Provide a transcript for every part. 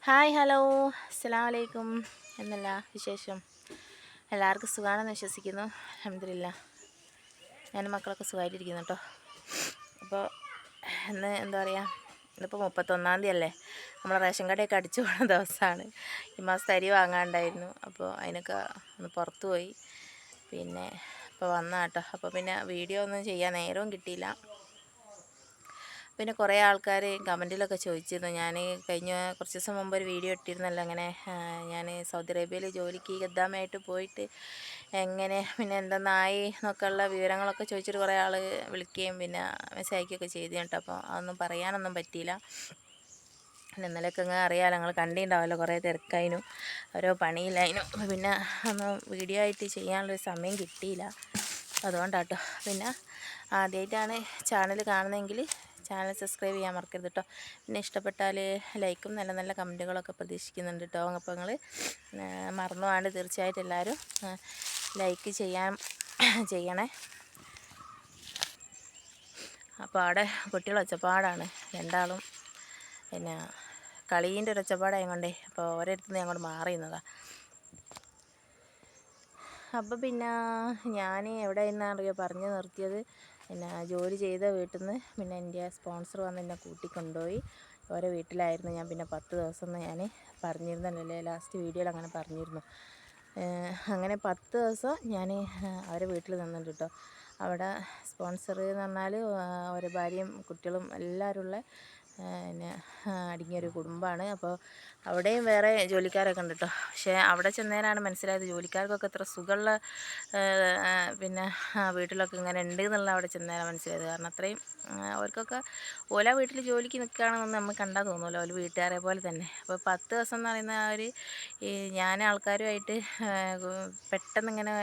Hi hello അസ്സലാമു അലൈക്കും. എന്നല്ല വിശേഷം? എല്ലാവർക്കും സുഖമാണെന്ന് വിശ്വസിക്കുന്നു. അൽഹംദുലില്ലാ, ഞാനും മക്കളൊക്കെ സുഖമായിട്ടിരിക്കുന്നു കേട്ടോ. അപ്പോൾ ഇന്ന് എന്താ പറയുക, ഇന്നിപ്പോൾ 31-ാം തീയതി അല്ലേ. നമ്മളെ റേഷൻ കടയൊക്കെ അടിച്ചു പോകുന്ന ദിവസമാണ്. ഈ മാസത്തെ അരി വാങ്ങാണ്ടായിരുന്നു, അപ്പോൾ അതിനൊക്കെ ഒന്ന് പുറത്തു പോയി. പിന്നെ ഇപ്പോൾ വന്ന കേട്ടോ. അപ്പോൾ പിന്നെ വീഡിയോ ഒന്നും ചെയ്യാൻ നേരവും കിട്ടിയില്ല. പിന്നെ കുറേ ആൾക്കാർ കമൻറ്റിലൊക്കെ ചോദിച്ചിരുന്നു. ഞാൻ കഴിഞ്ഞ കുറച്ച് ദിവസം മുമ്പ് ഒരു വീഡിയോ ഇട്ടിരുന്നല്ലോ, അങ്ങനെ ഞാൻ സൗദി അറേബ്യയിൽ ജോലിക്ക് ഖദ്ദാമായിട്ട് പോയിട്ട് എങ്ങനെ പിന്നെ എന്തെന്നായി എന്നൊക്കെയുള്ള വിവരങ്ങളൊക്കെ ചോദിച്ചിട്ട് കുറേ ആൾ വിളിക്കുകയും പിന്നെ മെസ്സേജ് അയക്കുകയൊക്കെ ചെയ്തു കേട്ടോ. അപ്പോൾ അതൊന്നും പറയാനൊന്നും പറ്റിയില്ല. പിന്നെ ഇന്നലെയൊക്കെ അങ്ങ് അറിയാമല്ലോ, നിങ്ങൾ കണ്ടിട്ടുണ്ടാവുമല്ലോ, കുറേ തിരക്കായിരുന്നു, ഓരോ പണിയില്ലായിരുന്നു. പിന്നെ ഒന്നും വീഡിയോ ആയിട്ട് ചെയ്യാനുള്ളൊരു സമയം കിട്ടിയില്ല, അതുകൊണ്ടാട്ടോ. പിന്നെ ആദ്യമായിട്ടാണ് ചാനൽ കാണുന്നതെങ്കിൽ ചാനൽ സബ്സ്ക്രൈബ് ചെയ്യാൻ മറക്കരുത് കേട്ടോ. പിന്നെ ഇഷ്ടപ്പെട്ടാൽ ലൈക്കും നല്ല നല്ല കമൻറ്റുകളൊക്കെ പ്രതീക്ഷിക്കുന്നുണ്ട് കേട്ടോ. അപ്പോൾ നിങ്ങൾ മറന്നു പോകാണ്ട് തീർച്ചയായിട്ടും എല്ലാവരും ലൈക്ക് ചെയ്യണേ. അപ്പോൾ അവിടെ കുട്ടികൾ ഒച്ചപ്പാടാണ് രണ്ടാളും, പിന്നെ കളീൻ്റെ ഒരു ഒച്ചപ്പാടായത് കൊണ്ടേ അപ്പോൾ ഓരോരുത്തരും അങ്ങോട്ട് മാറി നിന്നതാണ്. അപ്പോൾ പിന്നെ ഞാൻ എവിടെ നിന്നറിയോ പറഞ്ഞു നിർത്തിയത്, പിന്നെ ജോലി ചെയ്ത വീട്ടിൽ നിന്ന് പിന്നെ എൻ്റെ സ്പോൺസർ വന്ന് എന്നെ കൂട്ടിക്കൊണ്ടുപോയി. ഓരോ വീട്ടിലായിരുന്നു ഞാൻ. പിന്നെ 10 ദിവസം എന്ന് ഞാൻ പറഞ്ഞിരുന്നല്ലേ, ലാസ്റ്റ് വീഡിയോയിൽ അങ്ങനെ പറഞ്ഞിരുന്നു. അങ്ങനെ 10 ദിവസം ഞാൻ അവരെ വീട്ടിൽ നിന്നിട്ടുണ്ട് കേട്ടോ. അവിടെ സ്പോൺസർ എന്ന് പറഞ്ഞാൽ അവരെ ഭാര്യയും കുട്ടികളും എല്ലാവരും ഉള്ള പിന്നെ അടങ്ങിയൊരു കുടുംബമാണ്. അപ്പോൾ അവിടെയും വേറെ ജോലിക്കാരൊക്കെ ഉണ്ട് കേട്ടോ. പക്ഷേ അവിടെ ചെന്നേരാണ് മനസ്സിലായത് ജോലിക്കാർക്കൊക്കെ എത്ര സുഖമുള്ള പിന്നെ വീട്ടിലൊക്കെ ഇങ്ങനെ ഉണ്ട് എന്നുള്ള അവിടെ ചെന്നേരാണ് മനസ്സിലായത്. കാരണം അത്രയും അവർക്കൊക്കെ ഓല വീട്ടിൽ ജോലിക്ക് നിൽക്കുകയാണെന്നൊന്നും നമുക്ക് കണ്ടാൽ തോന്നുമല്ലോ, ഓല വീട്ടുകാരെ പോലെ തന്നെ. അപ്പോൾ 10 ദിവസം എന്ന് പറയുന്ന ഞാൻ ആൾക്കാരുമായിട്ട് പെട്ടെന്ന് ഇങ്ങനെ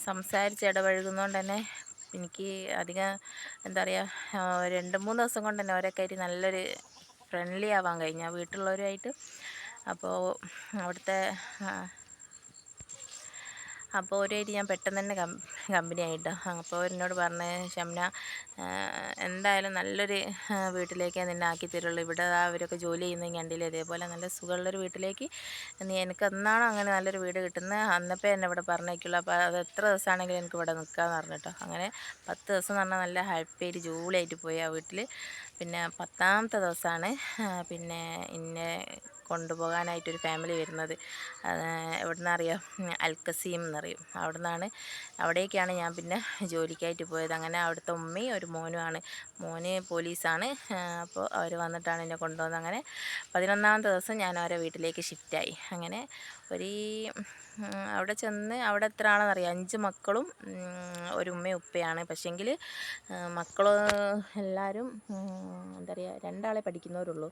സംസാരിച്ച് ഇടപഴകുന്നതുകൊണ്ട് തന്നെ എനിക്ക് അധികം എന്താ പറയുക, 2-3 ദിവസം കൊണ്ട് തന്നെ അവരൊക്കെ ആയിട്ട് നല്ലൊരു ഫ്രണ്ട്ലി ആവാൻ കഴിഞ്ഞു ആ വീട്ടിലുള്ളവരുമായിട്ട്. അപ്പോൾ അവിടുത്തെ അവരുമായിട്ട് ഞാൻ പെട്ടെന്ന് തന്നെ കമ്പനി ആയിട്ടോ. അപ്പോൾ അവരെന്നോട് പറഞ്ഞ്, ഷംന എന്തായാലും നല്ലൊരു വീട്ടിലേക്ക് നിന്നെ ആക്കി തരുള്ളൂ. ഇവിടെ അവരൊക്കെ ജോലി ചെയ്യുന്നത് കണ്ടില്ലേ, ഇതേപോലെ നല്ല സുഖമുള്ളൊരു വീട്ടിലേക്ക് എനിക്ക് എന്നാണോ അങ്ങനെ നല്ലൊരു വീട് കിട്ടുന്നത് അന്നപ്പോൾ എന്നെ ഇവിടെ പറഞ്ഞേക്കുള്ളൂ. അപ്പോൾ അത് എത്ര ദിവസമാണെങ്കിലും എനിക്ക് ഇവിടെ നിൽക്കാമെന്ന് പറഞ്ഞിട്ടോ. അങ്ങനെ 10 ദിവസം എന്ന് പറഞ്ഞാൽ നല്ല ഹാപ്പിയായിട്ട് ജോളിയായിട്ട് പോയി ആ വീട്ടിൽ. പിന്നെ 10-ാമത്തെ ദിവസമാണ് പിന്നെ എന്നെ കൊണ്ടുപോകാനായിട്ടൊരു ഫാമിലി വരുന്നത്. എവിടെ നിന്നറിയാം, അൽക്കസീം എന്നറിയും. അവിടേക്കാണ് ഞാൻ പിന്നെ ജോലിക്കായിട്ട് പോയത്. അങ്ങനെ അവിടുത്തെ ഉമ്മയും ഒരു മോനുമാണ്. മോന് പോലീസാണ്. അപ്പോൾ അവർ വന്നിട്ടാണ് എന്നെ കൊണ്ടുവന്നത്. അങ്ങനെ 11-ാമത്തെ ദിവസം ഞാൻ അവരെ വീട്ടിലേക്ക് ഷിഫ്റ്റായി. അങ്ങനെ അവിടെ ചെന്ന് അവിടെ എത്ര ആണെന്നറിയാം, 5 മക്കളും ഒരു ഉമ്മയും ഉപ്പയാണ്. പക്ഷേങ്കിൽ മക്കൾ എല്ലാവരും എന്താ പറയുക, 2 ആളെ പഠിക്കുന്നവരുള്ളൂ.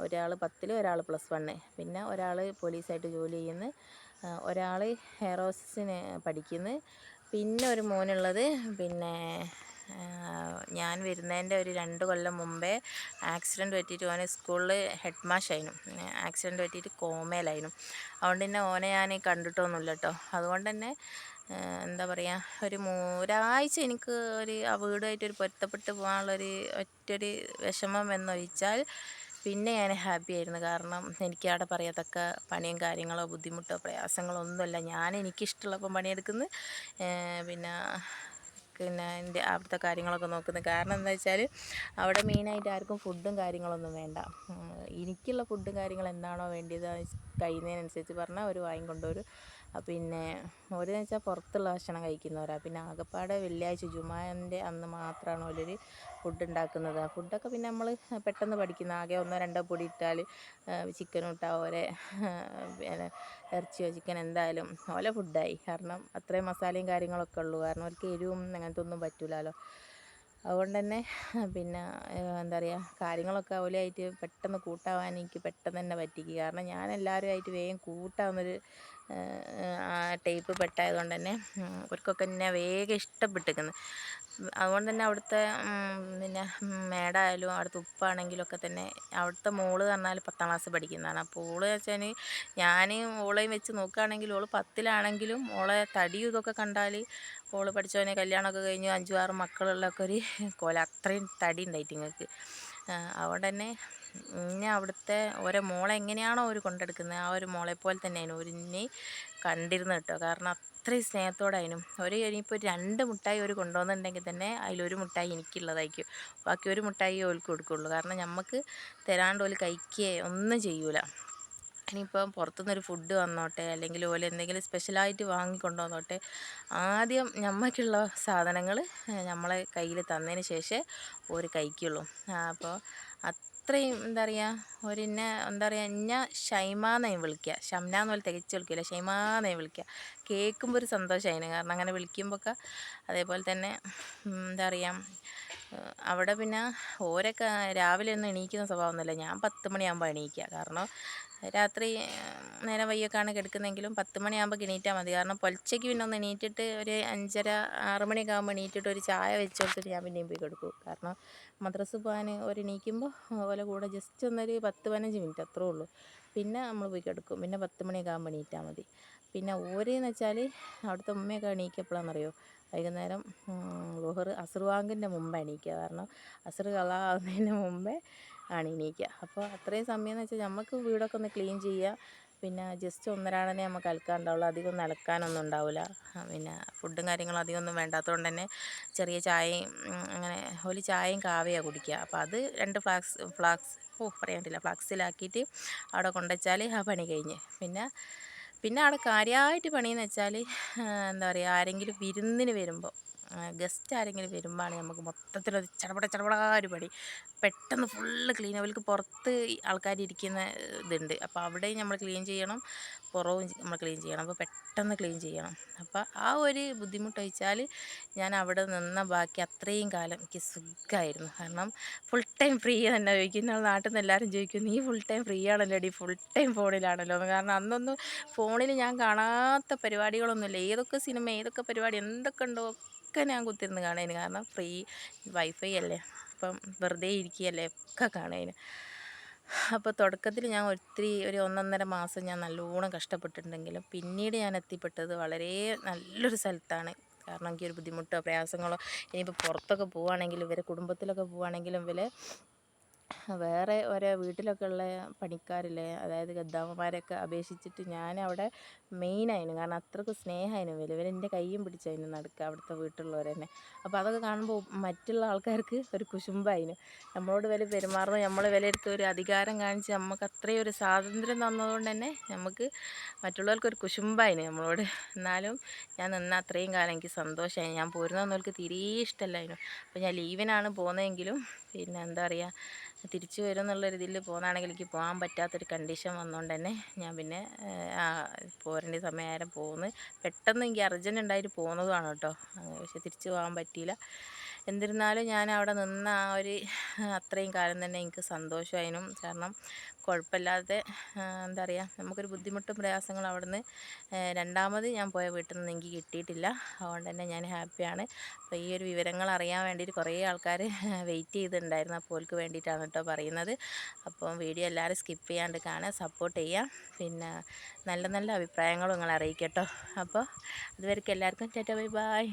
ഒരാൾ 10-ൽ, ഒരാൾ +1. പിന്നെ ഒരാൾ പോലീസായിട്ട് ജോലി ചെയ്യുന്നു, ഒരാൾ എയർ ഹോസ്റ്റസിന് പഠിക്കുന്നു. പിന്നെ ഒരു മോനുള്ളത് പിന്നെ ഞാൻ വരുന്നതിൻ്റെ ഒരു 2 കൊല്ലം മുമ്പേ ആക്സിഡൻറ്റ് പറ്റിയിട്ട് ഓനെ സ്കൂളിൽ ഹെഡ് മാഷായിരുന്നു. ആക്സിഡൻറ്റ് പറ്റിയിട്ട് കോമയിലായിരുന്നു. അതുകൊണ്ട് തന്നെ ഓനെ ഞാൻ കണ്ടിട്ടൊന്നുമില്ല കേട്ടോ. അതുകൊണ്ട് തന്നെ എന്താ പറയുക, ഒരാഴ്ച എനിക്ക് ആ വീടുമായിട്ടൊരു പൊരുത്തപ്പെട്ട് പോകാനുള്ളൊരു ഒറ്റൊരു വിഷമം എന്നൊഴിച്ചാൽ പിന്നെ ഞാൻ ഹാപ്പി ആയിരുന്നു. കാരണം എനിക്ക് അവിടെ പറയത്തക്ക പണിയും കാര്യങ്ങളോ ബുദ്ധിമുട്ടോ പ്രയാസങ്ങളോ ഒന്നുമില്ല. എനിക്കിഷ്ടമുള്ളപ്പം പണിയെടുക്കുന്നു, പിന്നെ എൻ്റെ അവിടുത്തെ കാര്യങ്ങളൊക്കെ നോക്കുന്നു. കാരണം എന്താ വെച്ചാൽ അവിടെ മെയിനായിട്ട് ആർക്കും ഫുഡും കാര്യങ്ങളൊന്നും വേണ്ട. എനിക്കുള്ള ഫുഡും കാര്യങ്ങളും എന്താണോ വേണ്ടത് കഴിയുന്നതിനനുസരിച്ച് പറഞ്ഞാൽ അവർ വാങ്ങിക്കൊണ്ടുവരും. പിന്നെ ഓരെന്ന് വെച്ചാൽ പുറത്തുള്ള ഭക്ഷണം കഴിക്കുന്നവരാണ്. പിന്നെ ആകപ്പാടെ വെള്ളിയാഴ്ച ജുമാൻ്റെ അന്ന് മാത്രമാണ് ഓരൊരു ഫുഡ് ഉണ്ടാക്കുന്നത്. ആ ഫുഡൊക്കെ പിന്നെ നമ്മൾ പെട്ടെന്ന് പഠിക്കുന്ന, ആകെ 1-2 പൊടി ഇട്ടാൽ ചിക്കനും ഇട്ടാൽ ഓരെ ഇറച്ചിയോ ചിക്കൻ എന്തായാലും ഓലെ ഫുഡായി. കാരണം അത്രയും മസാലയും കാര്യങ്ങളൊക്കെ ഉള്ളൂ. കാരണം അവർക്ക് എരിവും അങ്ങനത്തെ ഒന്നും പറ്റില്ലല്ലോ. അതുകൊണ്ട് തന്നെ പിന്നെ എന്താ പറയുക, കാര്യങ്ങളൊക്കെ ഓലായിട്ട് പെട്ടെന്ന് കൂട്ടാവാൻ എനിക്ക് പെട്ടെന്ന് തന്നെ പറ്റിക്ക്. കാരണം ഞാൻ എല്ലാവരുമായിട്ട് വേഗം കൂട്ടാവുന്നൊരു ടൈപ്പ് പെട്ടായതുകൊണ്ട് തന്നെ അവർക്കൊക്കെ എന്നെ വേഗം ഇഷ്ടപ്പെട്ടിരിക്കുന്നു. അതുകൊണ്ട് തന്നെ അവിടുത്തെ പിന്നെ മേഡായാലും അവിടുത്തെ ഉപ്പാണെങ്കിലൊക്കെ തന്നെ, അവിടുത്തെ മോള് പറഞ്ഞാൽ 10-ാം ക്ലാസ് പഠിക്കുന്നതാണ്. അപ്പോൾ ഓള് വെച്ചാൽ ഞാൻ ഓളെയും വെച്ച് നോക്കുകയാണെങ്കിൽ ഓള് 10-ലാണെങ്കിലും ഓളെ തടിയും ഇതൊക്കെ കണ്ടാൽ ഓള് പഠിച്ചവനെ കല്യാണമൊക്കെ കഴിഞ്ഞ് 5-6 മക്കളുള്ളൊക്കെ ഒരു കോല, അത്രയും തടി ഉണ്ടായിട്ട് നിങ്ങൾക്ക്. അതുകൊണ്ട് തന്നെ ഇന്നെ അവിടുത്തെ ഓരോ മോളെ എങ്ങനെയാണോ അവർ കൊണ്ടെടുക്കുന്നത് ആ ഒരു മോളെ പോലെ തന്നെയാണ് ഒരുന്നെ കണ്ടിരുന്നത് കേട്ടോ. കാരണം അത്രയും സ്നേഹത്തോടായിരുന്നു. ഇനിയിപ്പോൾ 2 മുട്ടായി ഒരു കൊണ്ടുവന്നിട്ടുണ്ടെങ്കിൽ തന്നെ അതിലൊരു മുട്ടായി എനിക്കുള്ളതായിരിക്കും, ബാക്കി ഒരു മുട്ടായി ഓൾക്ക് കൊടുക്കുകയുള്ളൂ. കാരണം നമുക്ക് തരാണ്ട് ഓല് കഴിക്കുകയോ ഒന്നും ചെയ്യൂല. ഇനിയിപ്പം പുറത്തുനിന്നൊരു ഫുഡ് വന്നോട്ടെ അല്ലെങ്കിൽ ഓല് എന്തെങ്കിലും സ്പെഷ്യലായിട്ട് വാങ്ങിക്കൊണ്ട് വന്നോട്ടെ, ആദ്യം നമുക്കുള്ള സാധനങ്ങൾ നമ്മളെ കയ്യിൽ തന്നതിന് ശേഷമേ ഓര് കഴിക്കുള്ളൂ. അപ്പോൾ അത്രയും എന്താ പറയുക, ഒരെന്നെ എന്താ പറയുക, എന്നെ ഷൈമാന്നായി വിളിക്കുക. ഷംന എന്ന് പോലെ തികച്ച് വിളിക്കില്ല, ഷൈമാന്നായി വിളിക്കുക. കേൾക്കുമ്പോൾ ഒരു സന്തോഷമായിന്. കാരണം അങ്ങനെ വിളിക്കുമ്പോഴൊക്കെ അതേപോലെ തന്നെ എന്താ പറയുക, അവിടെ പിന്നെ ഓരൊക്കെ രാവിലെ ഒന്നും എണീക്കുന്ന സ്വഭാവമൊന്നുമില്ല. ഞാൻ 10 മണിയാകുമ്പോൾ എണീക്കുക. കാരണം രാത്രി നേരം വയ്യൊക്കെയാണ് കിടക്കുന്നതെങ്കിലും 10 മണിയാകുമ്പോൾ എണീറ്റാൽ മതി. കാരണം പൊലച്ചയ്ക്ക് പിന്നെ ഒന്ന് എണീറ്റിട്ട് ഒരു 5:30 6 മണിയൊക്കെ ആകുമ്പോൾ എണീറ്റിട്ട് ഒരു ചായ വെച്ച് കൊടുത്തിട്ട് ഞാൻ പിന്നെയും പോയി കിടക്കും. കാരണം മദ്രസ പോകാൻ ഒരു എണീക്കുമ്പോൾ ഓലെ കൂടെ ജസ്റ്റ് ഒന്നൊരു 10-15 മിനിറ്റ് അത്രേ ഉള്ളൂ. പിന്നെ നമ്മൾ പോയി കിടക്കും. പിന്നെ 10 മണിയൊക്കെ ആകുമ്പോൾ എണീറ്റാൽ മതി. പിന്നെ ഓരെന്ന് വെച്ചാൽ അവിടുത്തെ ഉമ്മയൊക്കെ എണീക്കുക എപ്പോഴാണെന്നറിയോ? വൈകുന്നേരം ളുഹർ അസ്ർ ബാങ്കിൻ്റെ മുമ്പ് എണീക്കുക. കാരണം അസ്ർ കള ആവുന്നതിന് മുമ്പേ ആണ് എണീക്കുക. അപ്പോൾ അത്രയും സമയം എന്ന് വെച്ചാൽ നമുക്ക് വീടൊക്കെ ഒന്ന് ക്ലീൻ ചെയ്യുക, പിന്നെ ജസ്റ്റ് ഒന്നരാടനെ നമുക്ക് അലക്കാനുണ്ടാവുള്ളൂ. അധികം ഒന്നും അലക്കാനൊന്നും ഉണ്ടാവില്ല. പിന്നെ ഫുഡും കാര്യങ്ങളും അധികം ഒന്നും വേണ്ടാത്തതുകൊണ്ട് തന്നെ ചെറിയ ചായയും അങ്ങനെ ഒരു ചായയും കാവയാണ് കുടിക്കുക. അപ്പോൾ അത് 2 പറയാൻ പറ്റില്ല, ഫ്ലാക്സിലാക്കിയിട്ട് അവിടെ കൊണ്ടുവച്ചാൽ ആ പണി കഴിഞ്ഞ്. പിന്നെ അവിടെ കാര്യമായിട്ട് പണിയെന്ന് വെച്ചാൽ എന്താ പറയുക, ആരെങ്കിലും വിരുന്നിന് വരുമ്പോൾ, ഗസ്റ്റ് ആരെങ്കിലും വരുമ്പോഴാണ് നമുക്ക് മൊത്തത്തിലൊരു ചടപട ഒരു പണി. പെട്ടെന്ന് ഫുള്ള് ക്ലീൻ. അവർക്ക് പുറത്ത് ആൾക്കാർ ഇരിക്കുന്ന ഇതുണ്ട്, അപ്പോൾ അവിടെയും നമ്മൾ ക്ലീൻ ചെയ്യണം, പുറവും നമ്മൾ ക്ലീൻ ചെയ്യണം. അപ്പോൾ പെട്ടെന്ന് ക്ലീൻ ചെയ്യണം. അപ്പോൾ ആ ഒരു ബുദ്ധിമുട്ട് വെച്ചാൽ ഞാൻ അവിടെ നിന്ന ബാക്കി അത്രയും കാലം എനിക്ക് സുഖമായിരുന്നു. കാരണം ഫുൾ ടൈം ഫ്രീ തന്നെ ചോദിക്കും. നമ്മൾ നാട്ടിൽ നിന്ന് എല്ലാവരും ചോദിക്കും, നീ ഫുൾ ടൈം ഫ്രീ ആണല്ലോ ഡി, ഫുൾ ടൈം ഫോണിലാണല്ലോ എന്ന്. കാരണം അന്നൊന്നും ഫോണിൽ ഞാൻ കാണാത്ത പരിപാടികളൊന്നുമില്ല. ഏതൊക്കെ സിനിമ, ഏതൊക്കെ പരിപാടി, എന്തൊക്കെ ഉണ്ടോ ഒക്കെ ഞാൻ കുത്തിരുന്ന് കാണുന്നതിന്. കാരണം ഫ്രീ വൈഫൈ അല്ലേ, അപ്പം വെറുതെ ഇരിക്കുകയല്ലേ, ഒക്കെ കാണുന്നതിന്. അപ്പോൾ തുടക്കത്തിൽ ഞാൻ ഒരു 1-1.5 മാസം ഞാൻ നല്ലോണം കഷ്ടപ്പെട്ടിട്ടുണ്ടെങ്കിലും പിന്നീട് ഞാൻ എത്തിപ്പെട്ടത് വളരെ നല്ലൊരു സ്ഥലത്താണ്. കാരണം എനിക്കൊരു ബുദ്ധിമുട്ടോ പ്രയാസങ്ങളോ, ഇനിയിപ്പോൾ പുറത്തൊക്കെ പോവുകയാണെങ്കിലും ഇവരെ കുടുംബത്തിലൊക്കെ പോവുകയാണെങ്കിലും വേറെ ഓരോ വീട്ടിലൊക്കെ ഉള്ള പണിക്കാരില്ലേ, അതായത് ഗദ്ദാമ്മമാരൊക്കെ അപേക്ഷിച്ചിട്ട് ഞാനവിടെ മെയിനായിരുന്നു. കാരണം അത്രയ്ക്ക് സ്നേഹമായിരുന്നു ഇവരെൻ്റെ കയ്യും പിടിച്ചതിന് നടക്കുക അവിടുത്തെ വീട്ടിലുള്ളവർ തന്നെ. അപ്പോൾ അതൊക്കെ കാണുമ്പോൾ മറ്റുള്ള ആൾക്കാർക്ക് ഒരു കുശുമ്പായിരുന്നു. നമ്മളോട് പെരുമാറുന്നത്, നമ്മൾ വിലയിരുത്തി ഒരു അധികാരം കാണിച്ച് നമുക്ക് അത്രയും ഒരു സ്വാതന്ത്ര്യം തന്നതുകൊണ്ട് തന്നെ നമുക്ക് മറ്റുള്ളവർക്കൊരു കുശുമ്പായിരുന്നു നമ്മളോട്. എന്നാലും ഞാൻ നിന്ന അത്രയും കാലം എനിക്ക് സന്തോഷമായി. ഞാൻ പോരുന്നതൊന്നും അവർക്ക് തീരെ ഇഷ്ടമല്ലായിരുന്നു. അപ്പോൾ ഞാൻ ലീവിനാണ് പോകുന്നതെങ്കിലും പിന്നെ എന്താ പറയുക, തിരിച്ചു വരും എന്നുള്ളൊരു ഇതിൽ പോകുന്നതാണെങ്കിൽ എനിക്ക് പോകാൻ പറ്റാത്തൊരു കണ്ടീഷൻ വന്നുകൊണ്ട് തന്നെ ഞാൻ പിന്നെ പോരേണ്ട സമയം പോകുന്നു. പെട്ടെന്ന് എനിക്ക് അർജൻറ്റ് ഉണ്ടായിട്ട് പോകുന്നതുമാണ് കേട്ടോ. പക്ഷെ തിരിച്ചു പോകാൻ പറ്റിയില്ല. എന്നിരുന്നാലും ഞാൻ അവിടെ നിന്ന ആ ഒരു അത്രയും കാലം തന്നെ എനിക്ക് സന്തോഷമായിരുന്നു. കാരണം കുഴപ്പമില്ലാതെ എന്താ പറയുക, നമുക്കൊരു ബുദ്ധിമുട്ടും പ്രയാസങ്ങളും അവിടുന്ന് രണ്ടാമത് ഞാൻ പോയ വീട്ടിൽ നിന്ന് എനിക്ക് കിട്ടിയിട്ടില്ല. അതുകൊണ്ട് തന്നെ ഞാൻ ഹാപ്പിയാണ്. അപ്പോൾ ഈ ഒരു വിവരങ്ങൾ അറിയാൻ വേണ്ടിയിട്ട് കുറേ ആൾക്കാർ വെയിറ്റ് ചെയ്തിട്ടുണ്ടായിരുന്നു. അപ്പോൾ ഓൾക്ക് വേണ്ടിയിട്ടാണ് കേട്ടോ പറയുന്നത്. അപ്പം വീഡിയോ എല്ലാവരും സ്കിപ്പ് ചെയ്യാണ്ട് കാണാൻ സപ്പോർട്ട് ചെയ്യാം. പിന്നെ നല്ല നല്ല അഭിപ്രായങ്ങളും നിങ്ങൾ അറിയിക്കട്ടോ. അപ്പോൾ അതുവരെയ്ക്കും എല്ലാവർക്കും ടാറ്റാ ബൈ ബൈ.